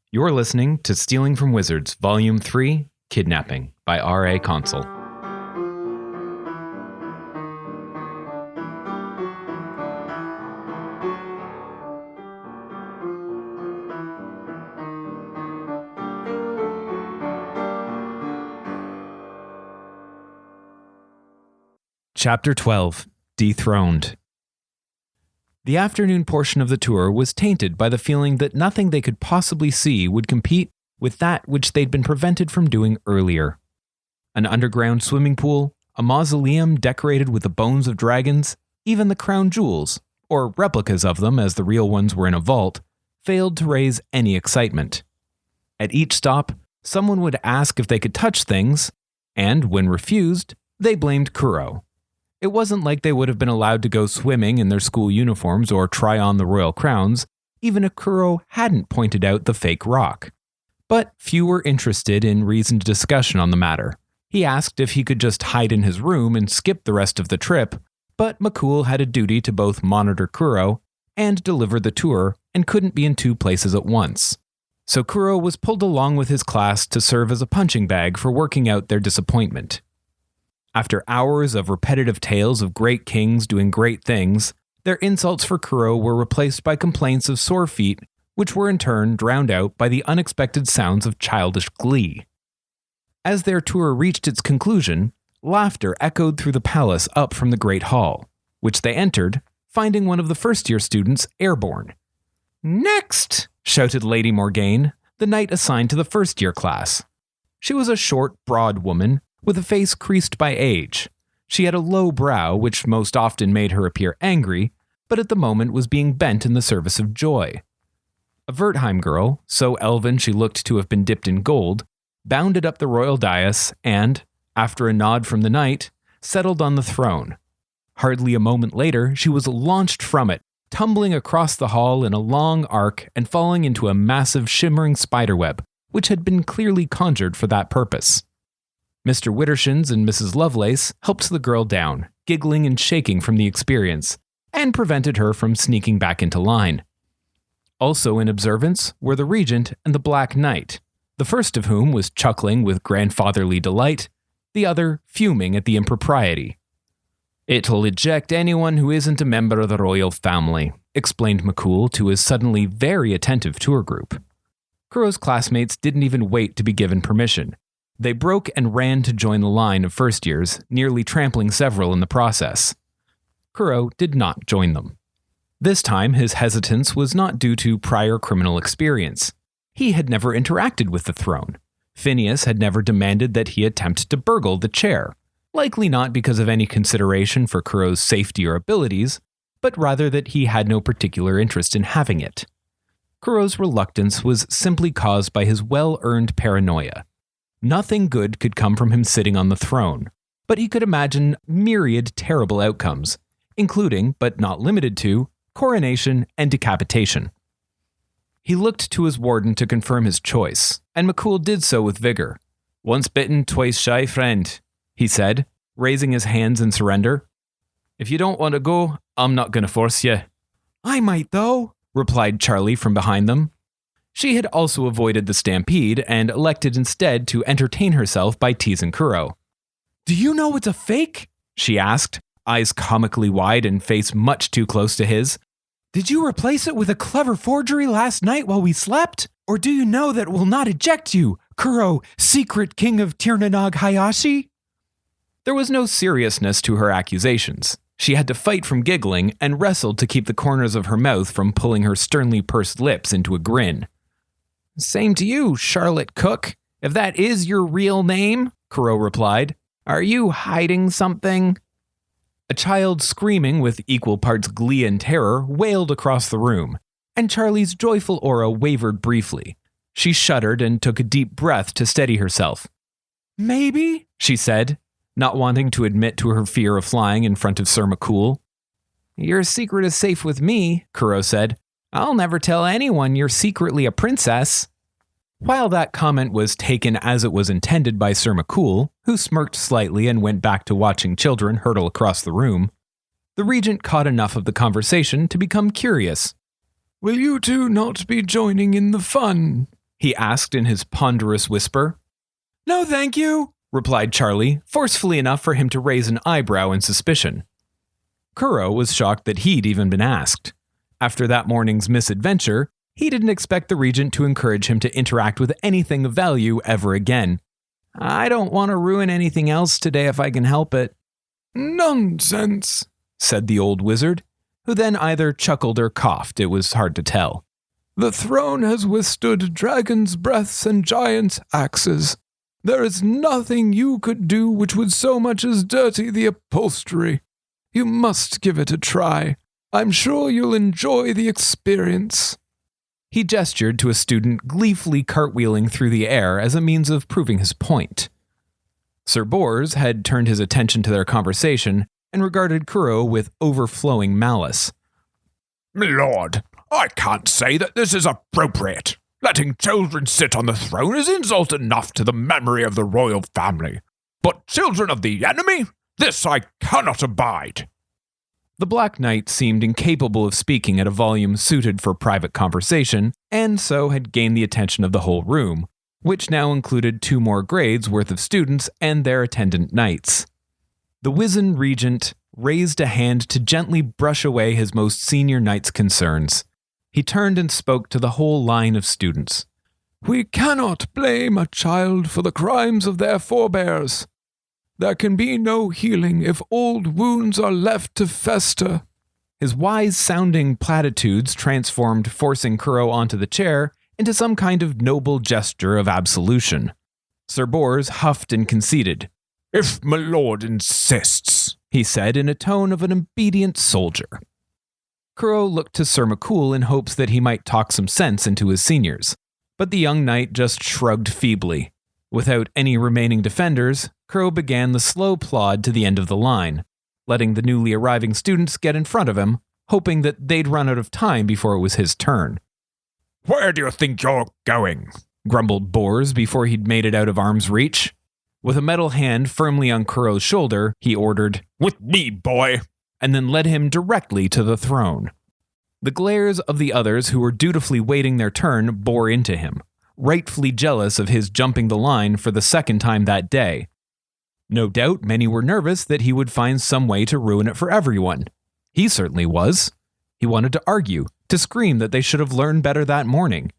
You're listening to Stealing from Wizards, Volume 3, Kidnapping, by R.A. Consul. Chapter 12, Dethroned. The afternoon portion of the tour was tainted by the feeling that nothing they could possibly see would compete with that which they'd been prevented from doing earlier. An underground swimming pool, a mausoleum decorated with the bones of dragons, even the crown jewels, or replicas of them as the real ones were in a vault, failed to raise any excitement. At each stop, someone would ask if they could touch things, and when refused, they blamed Kuro. It wasn't like they would have been allowed to go swimming in their school uniforms or try on the royal crowns, even if Kuro hadn't pointed out the fake rock. But few were interested in reasoned discussion on the matter. He asked if he could just hide in his room and skip the rest of the trip, but McCool had a duty to both monitor Kuro and deliver the tour and couldn't be in two places at once. So Kuro was pulled along with his class to serve as a punching bag for working out their disappointment. After hours of repetitive tales of great kings doing great things, their insults for Kuro were replaced by complaints of sore feet, which were in turn drowned out by the unexpected sounds of childish glee. As their tour reached its conclusion, laughter echoed through the palace up from the Great Hall, which they entered, finding one of the first-year students airborne. "Next!" shouted Lady Morgaine, the knight assigned to the first-year class. She was a short, broad woman, with a face creased by age. She had a low brow, which most often made her appear angry, but at the moment was being bent in the service of joy. A Wertheim girl, so elven she looked to have been dipped in gold, bounded up the royal dais and, after a nod from the knight, settled on the throne. Hardly a moment later, she was launched from it, tumbling across the hall in a long arc and falling into a massive shimmering spiderweb, which had been clearly conjured for that purpose. Mr. Wittershins and Mrs. Lovelace helped the girl down, giggling and shaking from the experience, and prevented her from sneaking back into line. Also in observance were the Regent and the Black Knight, the first of whom was chuckling with grandfatherly delight, the other fuming at the impropriety. "It'll eject anyone who isn't a member of the royal family," explained McCool to his suddenly very attentive tour group. Kuro's classmates didn't even wait to be given permission. They broke and ran to join the line of first years, nearly trampling several in the process. Kuro did not join them. This time, his hesitance was not due to prior criminal experience. He had never interacted with the throne. Phineas had never demanded that he attempt to burgle the chair, likely not because of any consideration for Kuro's safety or abilities, but rather that he had no particular interest in having it. Kuro's reluctance was simply caused by his well-earned paranoia. Nothing good could come from him sitting on the throne, but he could imagine myriad terrible outcomes, including, but not limited to, coronation and decapitation. He looked to his warden to confirm his choice, and McCool did so with vigor. "Once bitten, twice shy, friend," he said, raising his hands in surrender. "If you don't want to go, I'm not going to force you." "I might, though," replied Charlie from behind them. She had also avoided the stampede and elected instead to entertain herself by teasing Kuro. "Do you know it's a fake?" she asked, eyes comically wide and face much too close to his. "Did you replace it with a clever forgery last night while we slept? Or do you know that it will not eject you, Kuro, secret king of Tirnanog Hayashi?" There was no seriousness to her accusations. She had to fight from giggling and wrestled to keep the corners of her mouth from pulling her sternly pursed lips into a grin. "Same to you, Charlotte Cook, if that is your real name," Kuro replied. "Are you hiding something?" A child screaming with equal parts glee and terror wailed across the room, and Charlie's joyful aura wavered briefly. She shuddered and took a deep breath to steady herself. "Maybe," she said, not wanting to admit to her fear of flying in front of Sir McCool. "Your secret is safe with me," Kuro said. "I'll never tell anyone you're secretly a princess." While that comment was taken as it was intended by Sir McCool, who smirked slightly and went back to watching children hurtle across the room, the Regent caught enough of the conversation to become curious. "Will you two not be joining in the fun?" he asked in his ponderous whisper. "No, thank you," replied Charlie, forcefully enough for him to raise an eyebrow in suspicion. Kuro was shocked that he'd even been asked. After that morning's misadventure, he didn't expect the regent to encourage him to interact with anything of value ever again. "I don't want to ruin anything else today if I can help it." "Nonsense," said the old wizard, who then either chuckled or coughed. It was hard to tell. "The throne has withstood dragons' breaths and giants' axes. There is nothing you could do which would so much as dirty the upholstery. You must give it a try. I'm sure you'll enjoy the experience." He gestured to a student gleefully cartwheeling through the air as a means of proving his point. Sir Bors had turned his attention to their conversation and regarded Kuro with overflowing malice. "My lord, I can't say that this is appropriate. Letting children sit on the throne is insult enough to the memory of the royal family. But children of the enemy? This I cannot abide." The Black Knight seemed incapable of speaking at a volume suited for private conversation, and so had gained the attention of the whole room, which now included 2 more grades worth of students and their attendant knights. The wizened regent raised a hand to gently brush away his most senior knight's concerns. He turned and spoke to the whole line of students. "We cannot blame a child for the crimes of their forebears. There can be no healing if old wounds are left to fester." His wise-sounding platitudes transformed forcing Kuro onto the chair into some kind of noble gesture of absolution. Sir Bors huffed and conceded. "If my lord insists," he said in a tone of an obedient soldier. Kuro looked to Sir McCool in hopes that he might talk some sense into his seniors, but the young knight just shrugged feebly. Without any remaining defenders, Kuro began the slow plod to the end of the line, letting the newly arriving students get in front of him, hoping that they'd run out of time before it was his turn. "Where do you think you're going?" grumbled Bors before he'd made it out of arm's reach. With a metal hand firmly on Kuro's shoulder, he ordered, "With me, boy," and then led him directly to the throne. The glares of the others who were dutifully waiting their turn bore into him, rightfully jealous of his jumping the line for the second time that day. No doubt many were nervous that he would find some way to ruin it for everyone. He certainly was. He wanted to argue, to scream that they should have learned better that morning.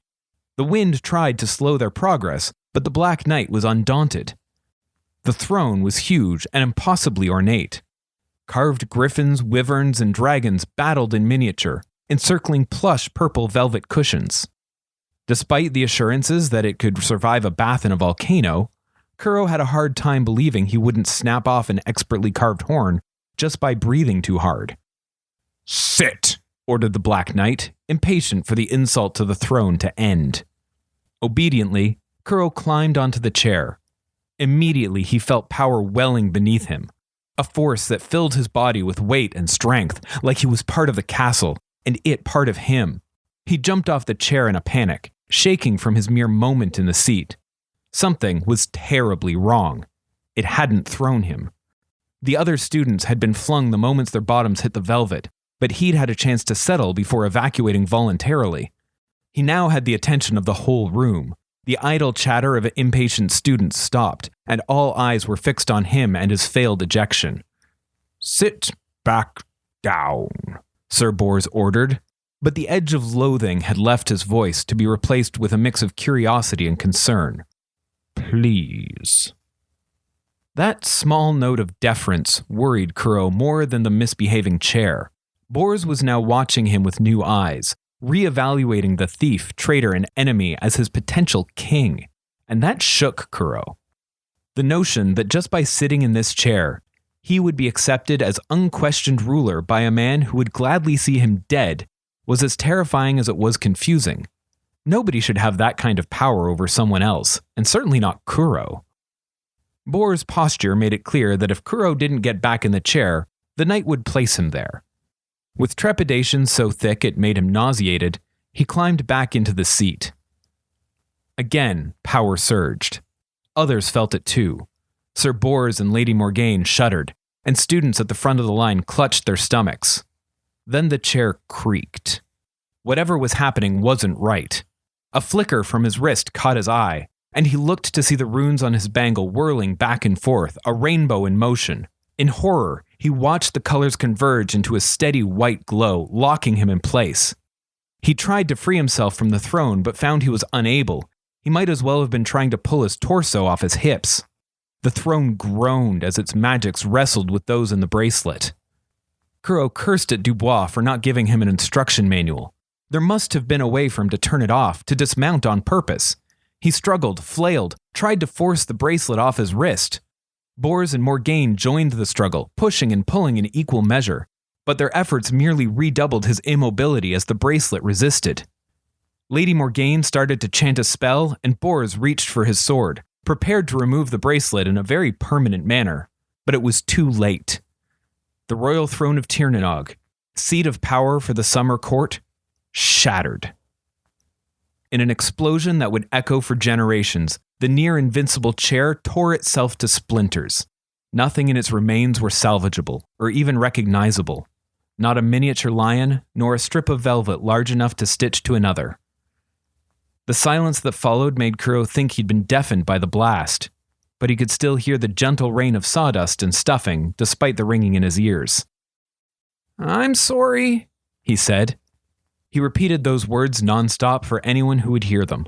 The wind tried to slow their progress, but the Black Knight was undaunted. The throne was huge and impossibly ornate. Carved griffins, wyverns, and dragons battled in miniature, encircling plush purple velvet cushions. Despite the assurances that it could survive a bath in a volcano, Kuro had a hard time believing he wouldn't snap off an expertly carved horn just by breathing too hard. "Sit," ordered the Black Knight, impatient for the insult to the throne to end. Obediently, Kuro climbed onto the chair. Immediately, he felt power welling beneath him, a force that filled his body with weight and strength, like he was part of the castle, and it part of him. He jumped off the chair in a panic, shaking from his mere moment in the seat. Something was terribly wrong. It hadn't thrown him. The other students had been flung the moments their bottoms hit the velvet, but he'd had a chance to settle before evacuating voluntarily. He now had the attention of the whole room. The idle chatter of impatient students stopped, and all eyes were fixed on him and his failed ejection. "Sit back down," Sir Bors ordered, but the edge of loathing had left his voice to be replaced with a mix of curiosity and concern. "Please." That small note of deference worried Kuro more than the misbehaving chair. Bors was now watching him with new eyes, reevaluating the thief, traitor, and enemy as his potential king, and that shook Kuro. The notion that just by sitting in this chair, he would be accepted as unquestioned ruler by a man who would gladly see him dead was as terrifying as it was confusing. Nobody should have that kind of power over someone else, and certainly not Kuro. Bor's posture made it clear that if Kuro didn't get back in the chair, the knight would place him there. With trepidation so thick it made him nauseated, he climbed back into the seat. Again, power surged. Others felt it too. Sir Bors and Lady Morgaine shuddered, and students at the front of the line clutched their stomachs. Then the chair creaked. Whatever was happening wasn't right. A flicker from his wrist caught his eye, and he looked to see the runes on his bangle whirling back and forth, a rainbow in motion. In horror, he watched the colors converge into a steady white glow, locking him in place. He tried to free himself from the throne, but found he was unable. He might as well have been trying to pull his torso off his hips. The throne groaned as its magics wrestled with those in the bracelet. Kuro cursed at Dubois for not giving him an instruction manual. There must have been a way for him to turn it off, to dismount on purpose. He struggled, flailed, tried to force the bracelet off his wrist. Bors and Morgaine joined the struggle, pushing and pulling in equal measure, but their efforts merely redoubled his immobility as the bracelet resisted. Lady Morgaine started to chant a spell, and Bors reached for his sword, prepared to remove the bracelet in a very permanent manner, but it was too late. The royal throne of Tirnanog, seat of power for the summer court, shattered. In an explosion that would echo for generations, the near-invincible chair tore itself to splinters. Nothing in its remains were salvageable, or even recognizable. Not a miniature lion, nor a strip of velvet large enough to stitch to another. The silence that followed made Kuro think he'd been deafened by the blast, but he could still hear the gentle rain of sawdust and stuffing, despite the ringing in his ears. "I'm sorry," he said. He repeated those words nonstop for anyone who would hear them,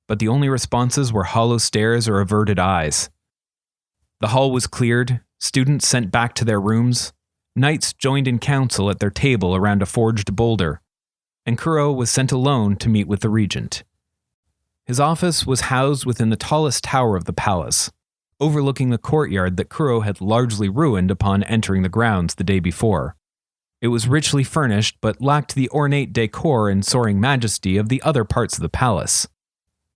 but the only responses were hollow stares or averted eyes. The hall was cleared, students sent back to their rooms, knights joined in council at their table around a forged boulder, and Kuro was sent alone to meet with the regent. His office was housed within the tallest tower of the palace, overlooking the courtyard that Kuro had largely ruined upon entering the grounds the day before. It was richly furnished, but lacked the ornate decor and soaring majesty of the other parts of the palace.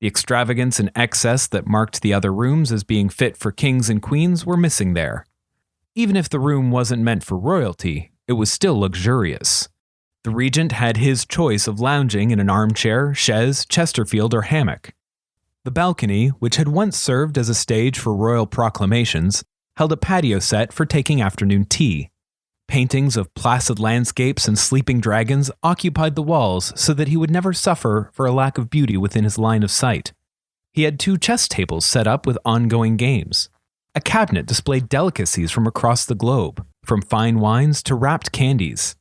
The extravagance and excess that marked the other rooms as being fit for kings and queens were missing there. Even if the room wasn't meant for royalty, it was still luxurious. The regent had his choice of lounging in an armchair, chaise, Chesterfield, or hammock. The balcony, which had once served as a stage for royal proclamations, held a patio set for taking afternoon tea. Paintings of placid landscapes and sleeping dragons occupied the walls so that he would never suffer for a lack of beauty within his line of sight. He had 2 chess tables set up with ongoing games. A cabinet displayed delicacies from across the globe, from fine wines to wrapped candies.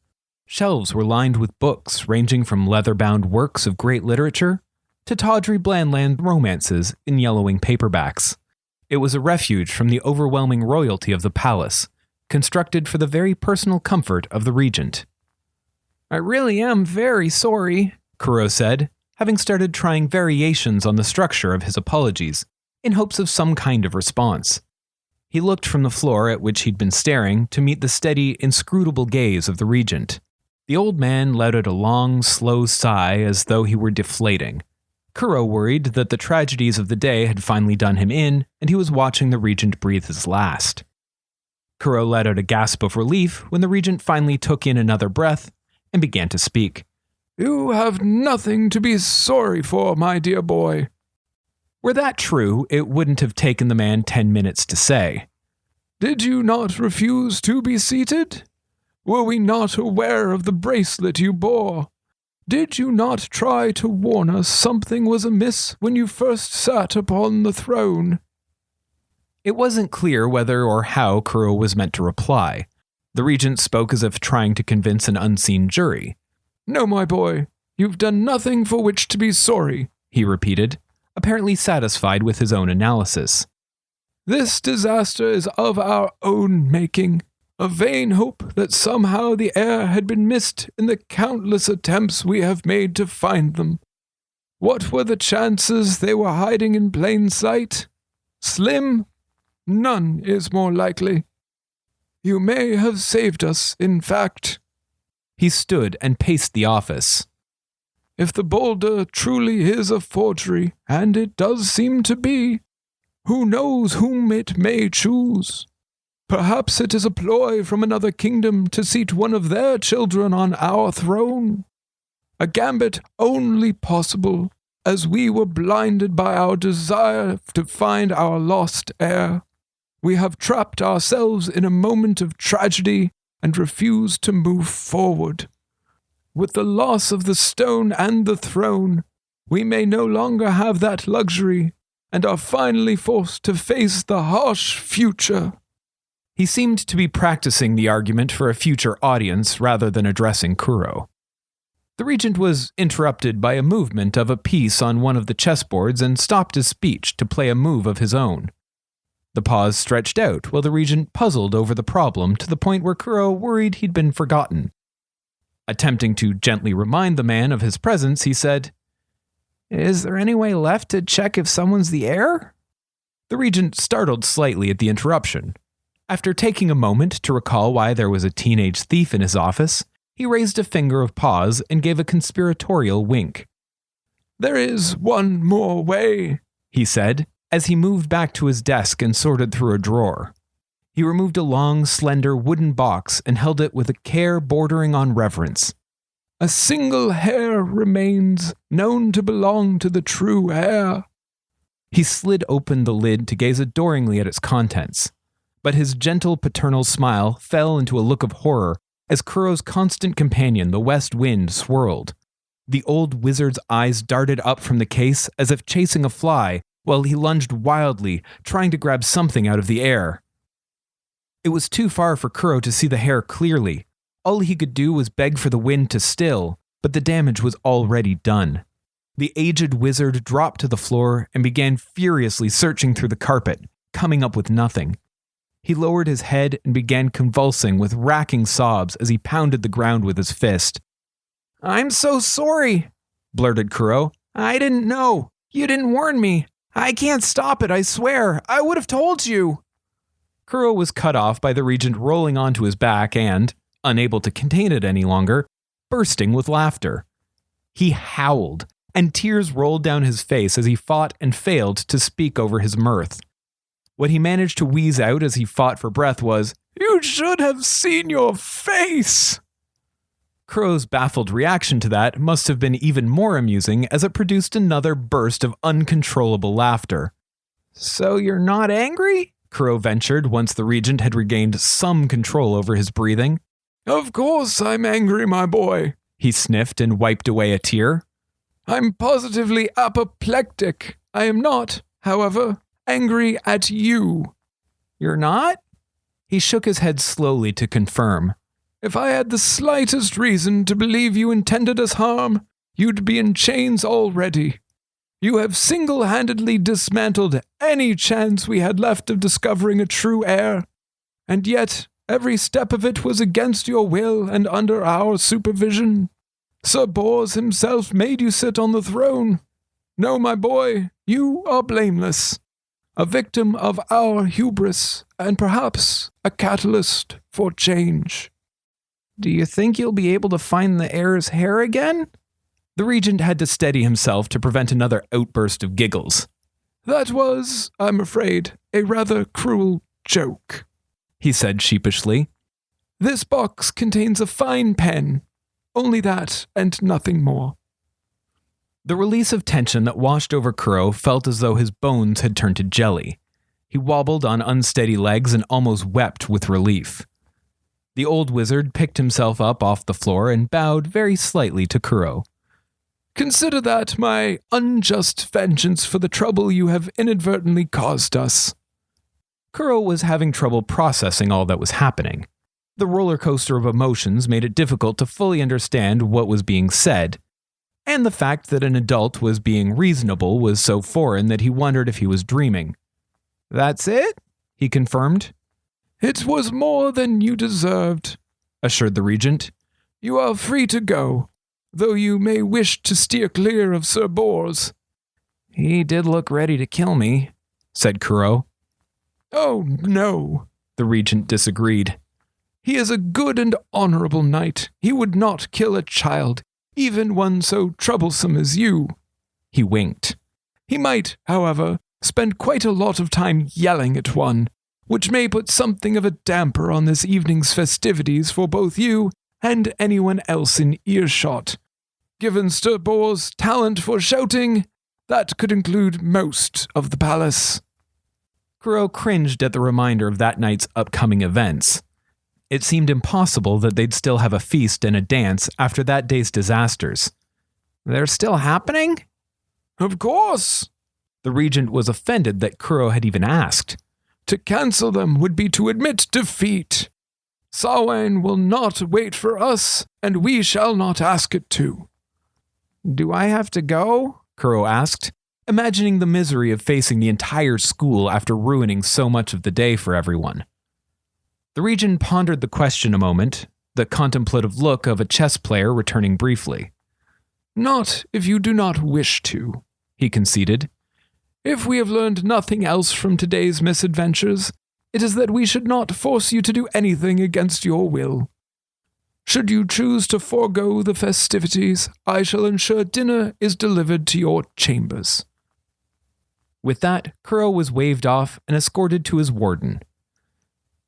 Shelves were lined with books ranging from leather-bound works of great literature to tawdry Blandland romances in yellowing paperbacks. It was a refuge from the overwhelming royalty of the palace, constructed for the very personal comfort of the regent. "I really am very sorry," Kuro said, having started trying variations on the structure of his apologies, in hopes of some kind of response. He looked from the floor at which he'd been staring to meet the steady, inscrutable gaze of the regent. The old man let out a long, slow sigh as though he were deflating. Kuro worried that the tragedies of the day had finally done him in, and he was watching the regent breathe his last. Kuro let out a gasp of relief when the regent finally took in another breath and began to speak. "You have nothing to be sorry for, my dear boy." Were that true, it wouldn't have taken the man 10 minutes to say. "Did you not refuse to be seated? Were we not aware of the bracelet you bore? Did you not try to warn us something was amiss when you first sat upon the throne?" It wasn't clear whether or how Kuro was meant to reply. The regent spoke as if trying to convince an unseen jury. "No, my boy, you've done nothing for which to be sorry," he repeated, apparently satisfied with his own analysis. "This disaster is of our own making. A vain hope that somehow the heir had been missed in the countless attempts we have made to find them. What were the chances they were hiding in plain sight? Slim? None is more likely. You may have saved us, in fact." He stood and paced the office. "If the boulder truly is a forgery, and it does seem to be, who knows whom it may choose? Perhaps it is a ploy from another kingdom to seat one of their children on our throne. A gambit only possible, as we were blinded by our desire to find our lost heir. We have trapped ourselves in a moment of tragedy and refused to move forward. With the loss of the stone and the throne, we may no longer have that luxury, and are finally forced to face the harsh future." He seemed to be practicing the argument for a future audience rather than addressing Kuro. The regent was interrupted by a movement of a piece on one of the chessboards and stopped his speech to play a move of his own. The pause stretched out while the regent puzzled over the problem to the point where Kuro worried he'd been forgotten. Attempting to gently remind the man of his presence, he said, "Is there any way left to check if someone's the heir?" The regent startled slightly at the interruption. After taking a moment to recall why there was a teenage thief in his office, he raised a finger of pause and gave a conspiratorial wink. "There is one more way," he said, as he moved back to his desk and sorted through a drawer. He removed a long, slender wooden box and held it with a care bordering on reverence. "A single hair remains known to belong to the true heir." He slid open the lid to gaze adoringly at its contents, but his gentle paternal smile fell into a look of horror as Kuro's constant companion, the West Wind, swirled. The old wizard's eyes darted up from the case as if chasing a fly, while he lunged wildly, trying to grab something out of the air. It was too far for Kuro to see the hair clearly. All he could do was beg for the wind to still, but the damage was already done. The aged wizard dropped to the floor and began furiously searching through the carpet, coming up with nothing. He lowered his head and began convulsing with racking sobs as he pounded the ground with his fist. "I'm so sorry," blurted Kuro. "I didn't know. You didn't warn me. I can't stop it, I swear. I would have told you." Kuro was cut off by the regent rolling onto his back and, unable to contain it any longer, bursting with laughter. He howled, and tears rolled down his face as he fought and failed to speak over his mirth. What he managed to wheeze out as he fought for breath was, "You should have seen your face." Kuro's baffled reaction to that must have been even more amusing as it produced another burst of uncontrollable laughter. "So you're not angry?" Kuro ventured once the regent had regained some control over his breathing. "Of course I'm angry, my boy," he sniffed and wiped away a tear. "I'm positively apoplectic. I am not, however, angry at you." "You're not?" He shook his head slowly to confirm. "If I had the slightest reason to believe you intended us harm, you'd be in chains already. You have single-handedly dismantled any chance we had left of discovering a true heir, and yet every step of it was against your will and under our supervision. Sir Bors himself made you sit on the throne. No, my boy, you are blameless. A victim of our hubris, and perhaps a catalyst for change." "Do you think you'll be able to find the heir's hair again?" The regent had to steady himself to prevent another outburst of giggles. "That was, I'm afraid, a rather cruel joke," he said sheepishly. "This box contains a fine pen. Only that and nothing more." The release of tension that washed over Kuro felt as though his bones had turned to jelly. He wobbled on unsteady legs and almost wept with relief. The old wizard picked himself up off the floor and bowed very slightly to Kuro. "Consider that my unjust vengeance for the trouble you have inadvertently caused us." Kuro was having trouble processing all that was happening. The roller coaster of emotions made it difficult to fully understand what was being said, and the fact that an adult was being reasonable was so foreign that he wondered if he was dreaming. "That's it?" he confirmed. "It was more than you deserved," assured the regent. "You are free to go, though you may wish to steer clear of Sir Bors." "He did look ready to kill me," said Kuro. "Oh, no," the regent disagreed. "He is a good and honorable knight. He would not kill a child, even one so troublesome as you." He winked. "He might, however, spend quite a lot of time yelling at one, which may put something of a damper on this evening's festivities for both you and anyone else in earshot. Given Sir Bor's talent for shouting, that could include most of the palace." Kuro cringed at the reminder of that night's upcoming events. It seemed impossible that they'd still have a feast and a dance after that day's disasters. "They're still happening?" Of course. The regent was offended that Kuro had even asked. To cancel them would be to admit defeat. Samhain will not wait for us, and we shall not ask it to. Do I have to go? Kuro asked, imagining the misery of facing the entire school after ruining so much of the day for everyone. The regent pondered the question a moment, the contemplative look of a chess player returning briefly. Not if you do not wish to, he conceded. If we have learned nothing else from today's misadventures, it is that we should not force you to do anything against your will. Should you choose to forego the festivities, I shall ensure dinner is delivered to your chambers. With that, Kuro was waved off and escorted to his warden.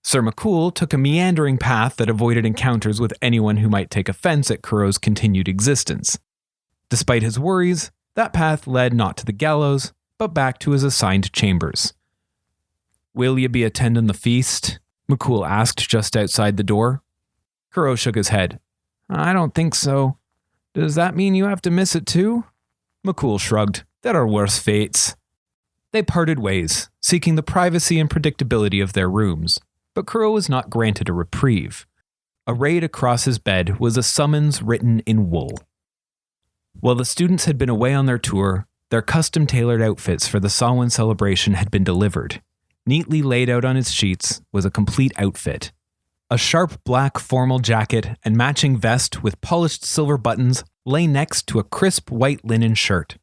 Sir McCool took a meandering path that avoided encounters with anyone who might take offense at Kuro's continued existence. Despite his worries, that path led not to the gallows, but back to his assigned chambers. Will you be attending the feast? McCool asked just outside the door. Kuro shook his head. I don't think so. Does that mean you have to miss it too? McCool shrugged. There are worse fates. They parted ways, seeking the privacy and predictability of their rooms, but Kuro was not granted a reprieve. Arrayed across his bed was a summons written in wool. While the students had been away on their tour, their custom-tailored outfits for the Samhain celebration had been delivered. Neatly laid out on his sheets was a complete outfit. A sharp black formal jacket and matching vest with polished silver buttons lay next to a crisp white linen shirt.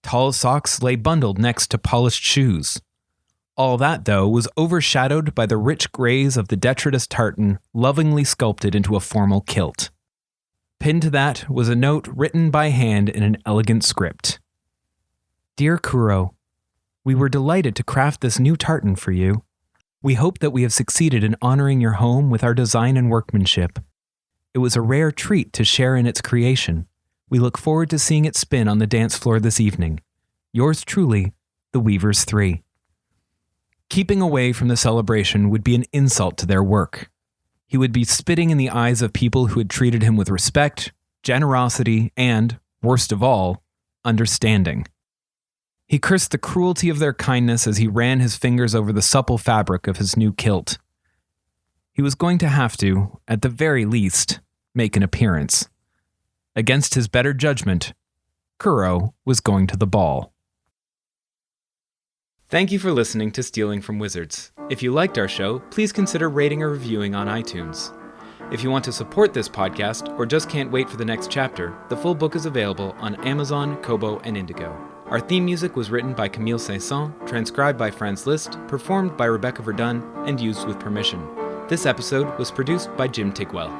Tall socks lay bundled next to polished shoes. All that, though, was overshadowed by the rich grays of the detritus tartan lovingly sculpted into a formal kilt. Pinned to that was a note written by hand in an elegant script. Dear Kuro, we were delighted to craft this new tartan for you. We hope that we have succeeded in honoring your home with our design and workmanship. It was a rare treat to share in its creation. We look forward to seeing it spin on the dance floor this evening. Yours truly, the Weavers 3. Keeping away from the celebration would be an insult to their work. He would be spitting in the eyes of people who had treated him with respect, generosity, and, worst of all, understanding. He cursed the cruelty of their kindness as he ran his fingers over the supple fabric of his new kilt. He was going to have to, at the very least, make an appearance. Against his better judgment, Kuro was going to the ball. Thank you for listening to Stealing from Wizards. If you liked our show, please consider rating or reviewing on iTunes. If you want to support this podcast or just can't wait for the next chapter, the full book is available on Amazon, Kobo, and Indigo. Our theme music was written by Camille Saint-Saëns, transcribed by Franz Liszt, performed by Rebecca Verdun, and used with permission. This episode was produced by Jim Tigwell.